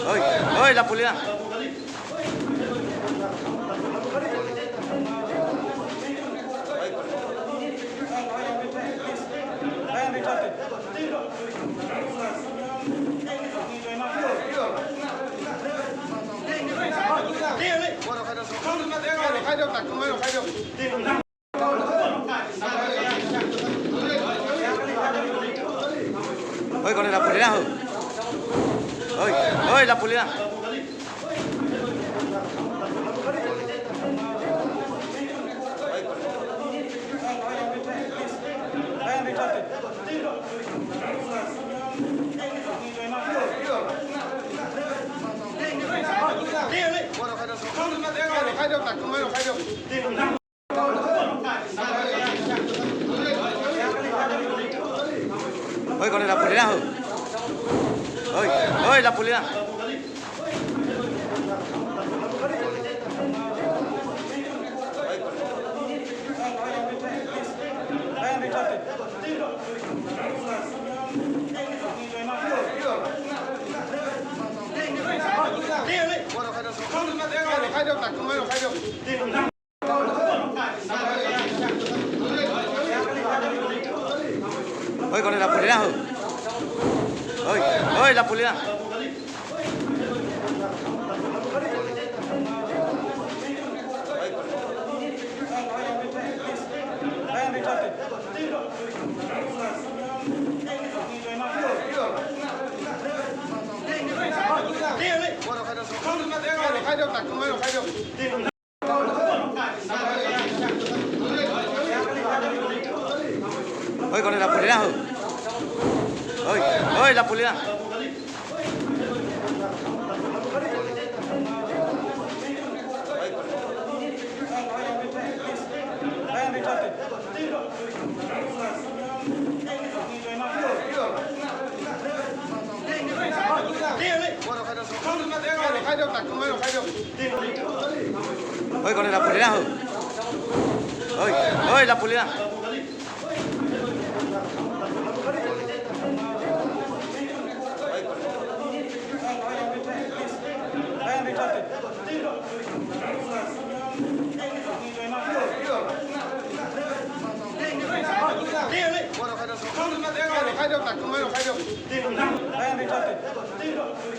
¡Uy! ¡Uy! La pulida. ¡Uy! Con la pulida. ¡Uy! ¡Uy! La pulida. ¡Uy! Con la pulida. ¡Uy! ¡Uy! La pulida. ¡Uy! Con la pulida. ¡Uy! ¡Uy! La pulida. ¡Uy! Con la pulida. ¡Uy! ¡Uy! La pulida. ¡Uy! Con la pulida. ¡Uy! ¡Uy! La pulida. ¡Uy!